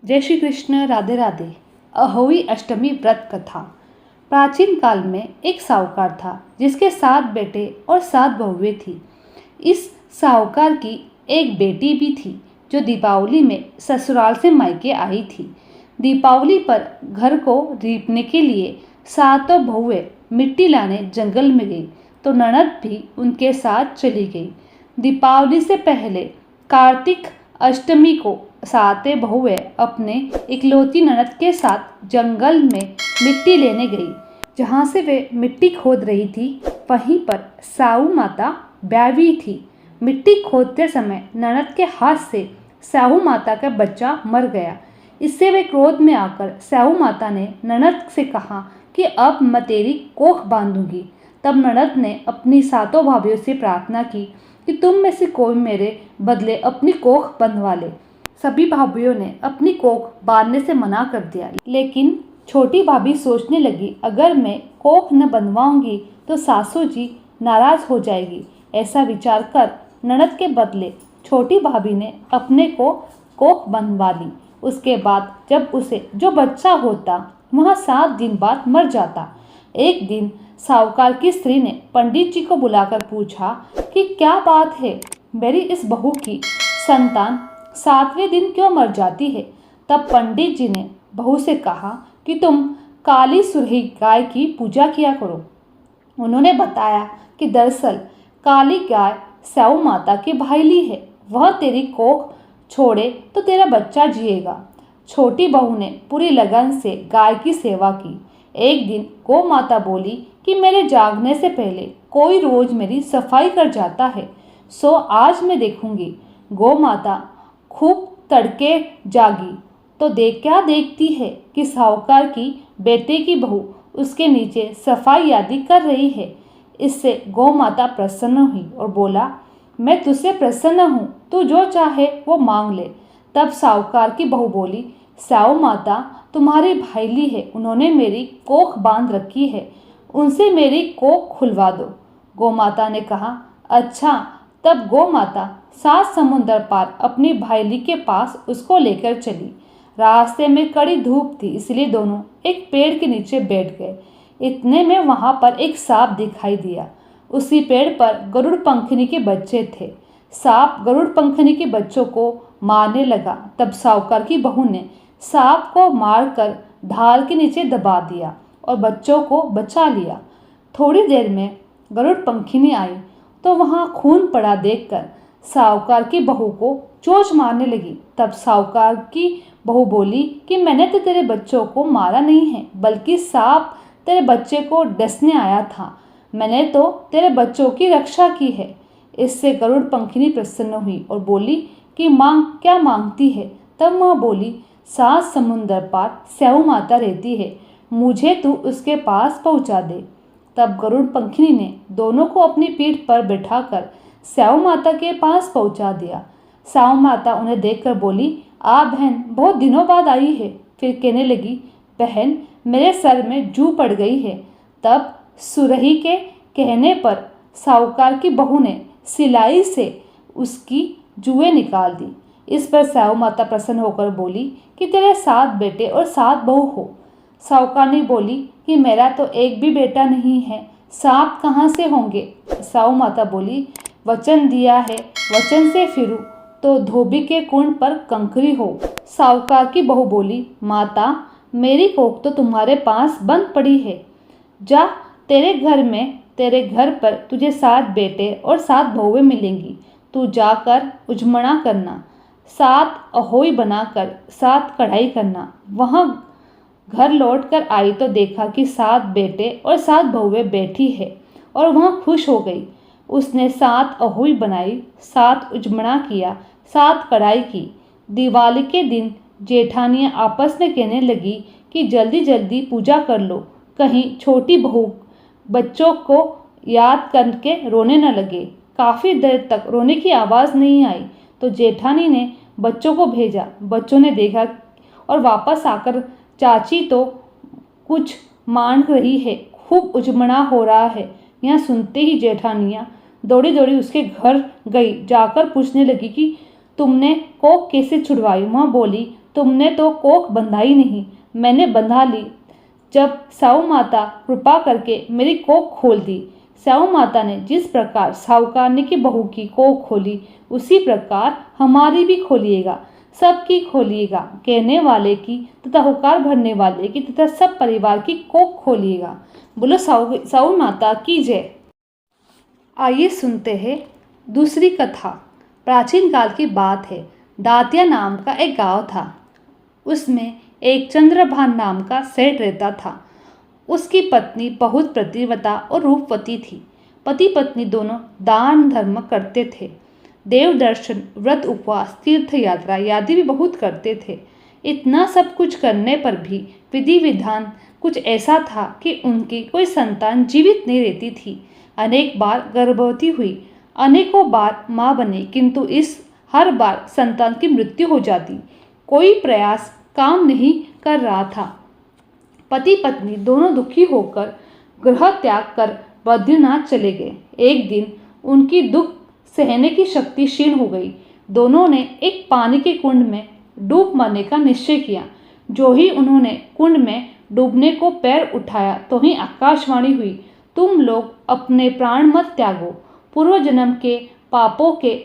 जय श्री कृष्ण। राधे राधे। अहोई अष्टमी व्रत कथा। प्राचीन काल में एक साहूकार था जिसके 7 बेटे और 7 बहुएं थी। इस साहूकार की एक बेटी भी थी जो दीपावली में ससुराल से मायके आई थी। दीपावली पर घर को लीपने के लिए 7 बहुएं मिट्टी लाने जंगल में गई तो ननद भी उनके साथ चली गई। दीपावली से पहले कार्तिक अष्टमी को 7 बहुएं अपने इकलौती ननद के साथ जंगल में मिट्टी लेने गई। जहाँ से वे मिट्टी खोद रही थी वहीं पर साहू माता बैठी थी। मिट्टी खोदते समय ननद के हाथ से साहू माता का बच्चा मर गया। इससे वे क्रोध में आकर साहू माता ने ननद से कहा कि अब मैं तेरी कोख बांधूंगी। तब ननद ने अपनी 7 भाभीयों से प्रार्थना की कि तुम में से कोई मेरे बदले अपनी कोख बंधवा ले। सभी भाभीयों ने अपनी कोख बांधने से मना कर दिया, लेकिन छोटी भाभी सोचने लगी अगर मैं कोख न बंधवाऊंगी तो सासू जी नाराज हो जाएगी। ऐसा विचार कर ननद के बदले छोटी भाभी ने अपने को कोख बंधवा ली। उसके बाद जब उसे जो बच्चा होता वह 7 दिन बाद मर जाता। एक दिन साहूकार की स्त्री ने पंडित जी को बुलाकर पूछा कि क्या बात है, मेरी इस बहू की संतान 7वें दिन क्यों मर जाती है। तब पंडित जी ने बहू से कहा कि तुम काली सुरही गाय की पूजा किया करो। उन्होंने बताया कि दरअसल काली गाय साहू माता की भाईली है, वह तेरी कोख छोड़े तो तेरा बच्चा जिएगा। छोटी बहू ने पूरी लगन से गाय की सेवा की। एक दिन गौ माता बोली कि मेरे जागने से पहले कोई रोज मेरी सफाई कर जाता है, सो आज मैं देखूंगी। गौ माता खूब तड़के जागी तो क्या देखती है कि साहूकार की बेटे की बहू उसके नीचे सफाई आदि कर रही है। इससे गौ माता प्रसन्न हुई और बोला, मैं तुझसे प्रसन्न हूँ, तू जो चाहे वो मांग ले। तब साहूकार की बहू बोली, साहू माता तुम्हारी भाईली है, उन्होंने मेरी कोख बांध रखी है, उनसे मेरी कोख खुलवा दो। गौ माता ने कहा, अच्छा। तब गौ माता 7 समुंदर पार अपनी भाईली के पास उसको लेकर चली। रास्ते में कड़ी धूप थी, इसलिए दोनों एक पेड़ के नीचे बैठ गए। इतने में वहां पर एक सांप दिखाई दिया। उसी पेड़ पर गरुड़ पंखनी के बच्चे थे। सांप गरुड़ पंखनी के बच्चों को मारने लगा। तब साहूकार की बहू ने सांप को मारकर ढाल के नीचे दबा दिया और बच्चों को बचा लिया। थोड़ी देर में गरुड़ पंखनी आई तो वहां खून पड़ा देखकर साहूकार की बहू को चोंच मारने लगी। तब साहूकार की बहू बोली कि मैंने तो तेरे बच्चों को मारा नहीं है, बल्कि सांप तेरे बच्चे को डसने आया था। मैंने तो तेरे बच्चों की रक्षा की है। इससे गरुड़ पंखनी प्रसन्न हुई और बोली कि मांग, क्या मांगती है। तब वह बोली, 7 समुंदर पार साहू माता रहती है, मुझे तू उसके पास पहुंचा दे। तब गरुड़ पंखनी ने दोनों को अपनी पीठ पर बैठाकर साहू माता के पास पहुंचा दिया। साहू माता उन्हें देखकर बोली, आ बहन, बहुत दिनों बाद आई है। फिर कहने लगी, बहन मेरे सर में जू पड़ गई है। तब सुरही के कहने पर साहूकार की बहू ने सिलाई से उसकी जुएं निकाल दी। इस पर साहू माता प्रसन्न होकर बोली कि तेरे 7 बेटे और 7 बहू हो। साहूकार ने बोली कि मेरा तो एक भी बेटा नहीं है, 7 कहाँ से होंगे। साहू माता बोली, वचन दिया है, वचन से फिरूं तो धोबी के कुंड पर कंकरी हो। साहूकार की बहू बोली, माता मेरी कोख तो तुम्हारे पास बंद पड़ी है, जा तेरे घर पर तुझे 7 बेटे और 7 बहुएं मिलेंगी, तू जाकर उजमना करना, 7 अहोई बनाकर 7 कढ़ाई करना। वहाँ घर लौट कर आई तो देखा कि 7 बेटे और 7 बहुएं बैठी है और वह खुश हो गई। उसने 7 अहोई बनाई, 7 उजमना किया, 7 कढ़ाई की। दिवाली के दिन जेठानियाँ आपस में कहने लगी कि जल्दी जल्दी पूजा कर लो, कहीं छोटी बहू बच्चों को याद करके रोने न लगे। काफ़ी देर तक रोने की आवाज़ नहीं आई तो जेठानी ने बच्चों को भेजा। बच्चों ने देखा और वापस आकर, चाची तो कुछ मान रही है, खूब उजमना हो रहा है। यह सुनते ही जेठानियाँ दौड़ी दौड़ी उसके घर गई। जाकर पूछने लगी कि तुमने कोख कैसे छुड़वाई। वह बोली, तुमने तो कोख बंधा ही नहीं, मैंने बंधा ली। जब साहू माता कृपा करके मेरी कोख खोल दी। साहू माता ने जिस प्रकार साहूकारनी की बहू की कोख खोली, उसी प्रकार हमारी भी खोलिएगा, सबकी खोलिएगा, कहने वाले की तथा हुकार भरने वाले की तथा सब परिवार की कोख खोलिएगा। बोलो साहू माता की जय। आइए सुनते हैं दूसरी कथा। प्राचीन काल की बात है। दातिया नाम का एक गांव था। उसमें एक चंद्रभान नाम का सेठ रहता था। उसकी पत्नी बहुत प्रतिव्रता और रूपवती थी। पति पत्नी दोनों दान धर्म करते थे। देव दर्शन, व्रत, उपवास, तीर्थ यात्रा आदि भी बहुत करते थे। इतना सब कुछ करने पर भी विधि विधान कुछ ऐसा था कि उनकी कोई संतान जीवित नहीं रहती थी। अनेक बार गर्भवती हुई, अनेकों बार माँ बनी, किंतु इस हर बार संतान की मृत्यु हो जाती। कोई प्रयास काम नहीं कर रहा था। पति पत्नी दोनों दुखी होकर गृह त्याग कर बद्रीनाथ चले गए। एक दिन उनकी दुख सहने की शक्ति क्षीण हो गई। दोनों ने एक पानी के कुंड में डूब मरने का निश्चय किया। जो ही उन्होंने कुंड में डूबने को पैर उठाया, तो ही आकाशवाणी हुई, तुम लोग अपने प्राण मत त्यागो। पूर्व जन्म के पापों के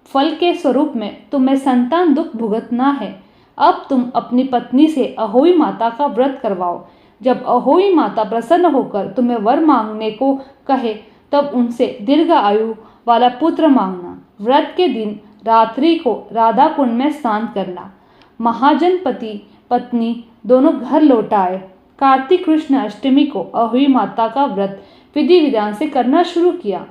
फल के स्वरूप में तुम्हें संतान दुख भुगतना है। अब तुम अपनी पत्नी से अहोई माता का व्रत करवाओ। जब अहोई माता प्रसन्न होकर तुम्हें वर मांगने को कहे, तब उनसे दीर्घ आयु वाला पुत्र मांगना। व्रत के दिन रात्रि को राधा कुंड में स्नान करना। महाजन पति पत्नी दोनों घर लौट आए। कार्तिक कृष्ण अष्टमी को अहोई माता का व्रत विधि विधान से करना शुरू किया।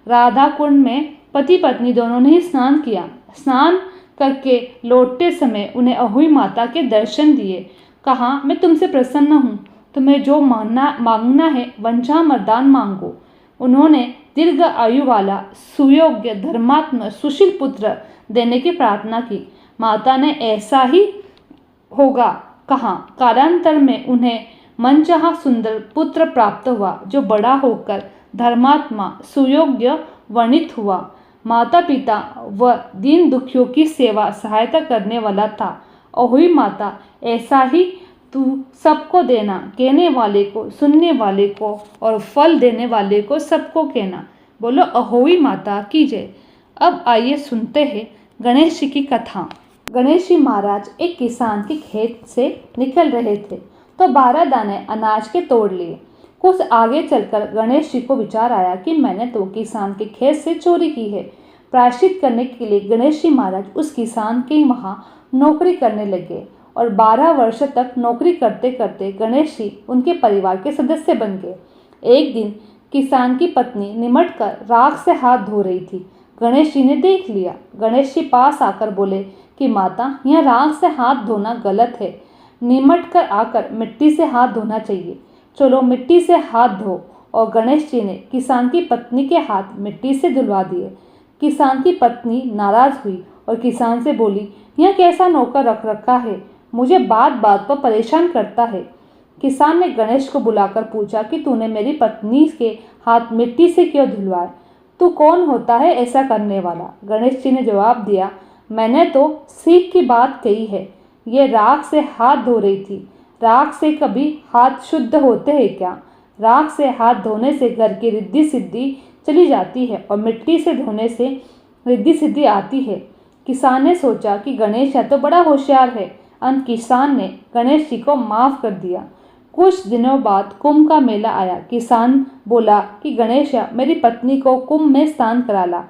राधा कुंड में पति पत्नी दोनों ने ही स्नान किया। स्नान करके लौटते समय उन्हें अहोई माता के दर्शन दिए। कहा, मैं तुमसे प्रसन्न हूँ, तुम्हें जो मांगना है वंशा मरदान मांगो। उन्होंने दीर्घ आयु वाला सुयोग्य धर्मात्म सुशील पुत्र देने की प्रार्थना की। माता ने ऐसा ही होगा कहा। कालांतर में उन्हें मनचाहा सुंदर पुत्र प्राप्त हुआ, जो बड़ा होकर धर्मात्मा सुयोग्य वर्णित हुआ। माता पिता व दीन दुखियों की सेवा सहायता करने वाला था। अहोई माता ऐसा ही तू सबको देना, कहने वाले को, सुनने वाले को और फल देने वाले को सबको कहना। बोलो अहोई माता की जय। अब आइए सुनते हैं गणेश जी की कथा। गणेश जी महाराज एक किसान के खेत से निकल रहे थे तो 12 दाने अनाज के तोड़ लिए। कुछ आगे चलकर गणेश जी को विचार आया कि मैंने तो किसान के खेत से चोरी की है। प्रायश्चित करने के लिए गणेश जी महाराज उस किसान के वहाँ नौकरी करने लगे और 12 वर्ष तक नौकरी करते करते गणेश जी उनके परिवार के सदस्य बन गए। एक दिन किसान की पत्नी निमट कर राख से हाथ धो रही थी। गणेश जी ने देख लिया। गणेश जी पास आकर बोले कि माता, यह राख से हाथ धोना गलत है। निमट कर आकर मिट्टी से हाथ धोना चाहिए। चलो मिट्टी से हाथ धो। और गणेश जी ने किसान की पत्नी के हाथ मिट्टी से धुलवा दिए। किसान की पत्नी नाराज हुई और किसान से बोली, यह कैसा नौकर रख रखा है, मुझे बात बात पर परेशान करता है। किसान ने गणेश को बुलाकर पूछा कि तूने मेरी पत्नी के हाथ मिट्टी से क्यों धुलवाए? तू कौन होता है ऐसा करने वाला? गणेश जी ने जवाब दिया, मैंने तो सीख की बात कही है। ये राख से हाथ धो रही थी। राख से कभी हाथ शुद्ध होते हैं क्या? राख से हाथ धोने से घर की रिद्धि सिद्धि चली जाती है और मिट्टी से धोने से रिद्धि सिद्धि आती है। किसान ने सोचा कि गणेश या तो बड़ा होशियार है। अंत किसान ने गणेश जी को माफ कर दिया। कुछ दिनों बाद कुंभ का मेला आया। किसान बोला कि गणेश, मेरी पत्नी को कुंभ में स्नान करा ला।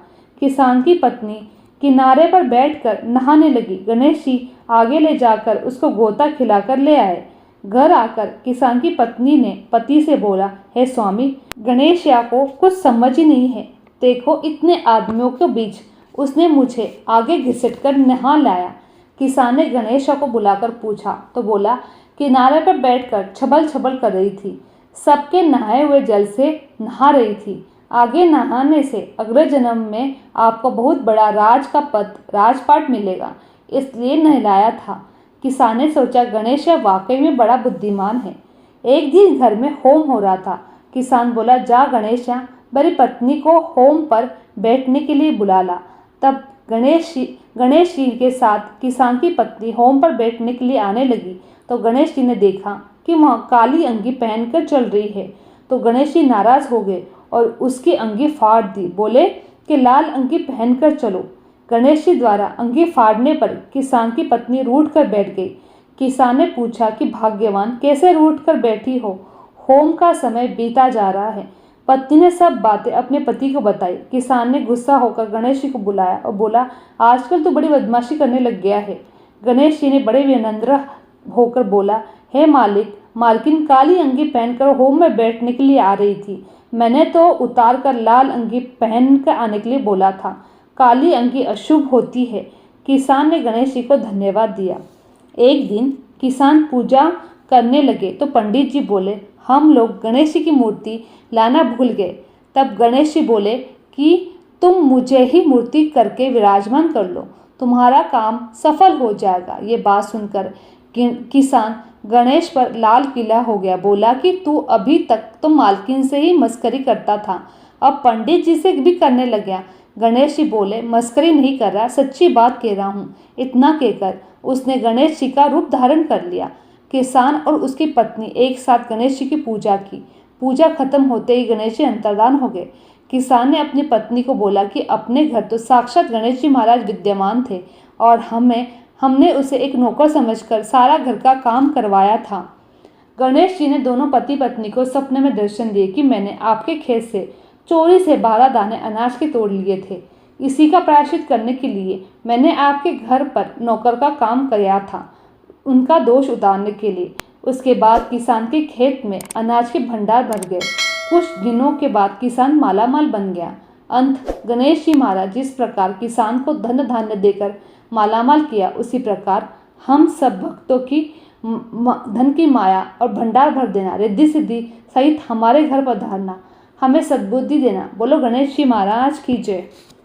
किसान की पत्नी किनारे पर बैठकर नहाने लगी। गणेश जी आगे ले जाकर उसको गोता खिलाकर ले आए। घर आकर किसान की पत्नी ने पति से बोला, हे स्वामी, गणेशिया को कुछ समझ ही नहीं है। देखो इतने आदमियों के बीच उसने मुझे आगे घसीटकर नहा लाया। किसान ने गणेशा को बुलाकर पूछा तो बोला, किनारे पर बैठकर छबल छबल कर रही थी। सबके नहाए हुए जल से नहा रही थी। आगे नहाने से अगले जन्म में आपको बहुत बड़ा राज का पद, राजपाट मिलेगा, इसलिए नहलाया था। किसान ने सोचा, गणेश वाकई में बड़ा बुद्धिमान है। एक दिन घर में होम हो रहा था। किसान बोला, जा गणेश, मेरी पत्नी को होम पर बैठने के लिए बुला ला। तब गणेश जी के साथ किसान की पत्नी होम पर बैठने के लिए आने लगी तो गणेश जी ने देखा कि वह काली अंगी पहनकर चल रही है। तो गणेश जी नाराज हो गए और उसकी अंगी फाड़ दी। बोले कि लाल अंगी पहनकर चलो। गणेश जी द्वारा अंगी फाड़ने पर किसान की पत्नी रूठ कर बैठ गई। किसान ने पूछा कि भाग्यवान, कैसे रूठ कर बैठी हो? होम का समय बीता जा रहा है। पत्नी ने सब बातें अपने पति को बताई। किसान ने गुस्सा होकर गणेश जी को बुलाया और बोला, आजकल तो बड़ी बदमाशी करने लग गया है। गणेश जी ने बड़े विनम्र होकर बोला, हे मालिक, मालकिन काली अंगी पहनकर होम में बैठने के लिए आ रही थी। मैंने तो उतार कर लाल अंगी पहन कर आने के लिए बोला था। काली अंगी अशुभ होती है। किसान ने गणेश जी को धन्यवाद दिया। एक दिन किसान पूजा करने लगे तो पंडित जी बोले, हम लोग गणेश जी की मूर्ति लाना भूल गए। तब गणेश जी बोले कि तुम मुझे ही मूर्ति करके विराजमान कर लो, तुम्हारा काम सफल हो जाएगा। ये बात सुनकर किसान गणेश पर लाल किला हो गया। बोला कि तू अभी तक तो मालकिन से ही मस्करी करता था, अब पंडित जी से भी करने लग गया। गणेश जी बोले, मस्करी नहीं कर रहा, सच्ची बात कह रहा हूँ। इतना कहकर उसने गणेश जी का रूप धारण कर लिया। किसान और उसकी पत्नी एक साथ गणेश जी की पूजा की। पूजा खत्म होते ही गणेश जी अंतर्धान हो गए। किसान ने अपनी पत्नी को बोला कि अपने घर तो साक्षात गणेश जी महाराज विद्यमान थे और हमने उसे एक नौकर समझकर सारा घर का काम करवाया था। गणेश जी ने दोनों पति पत्नी को सपने में दर्शन दिए कि मैंने आपके खेत से चोरी से 12 दाने अनाज के तोड़ लिए थे। इसी का प्रायश्चित करने के लिए मैंने आपके घर पर नौकर का काम किया था, उनका दोष उतारने के लिए। उसके बाद किसान के खेत में अनाज के भंडार भर गए। कुछ दिनों के बाद किसान मालामाल बन गया। अंत गणेश जी महाराज जिस प्रकार किसान को धन धान्य देकर मालामाल किया, उसी प्रकार हम सब भक्तों की धन की माया और भंडार भर देना, रिद्धि सिद्धि सहित हमारे घर पधारना, हमें सद्बुद्धि देना। बोलो गणेश जी महाराज की जय।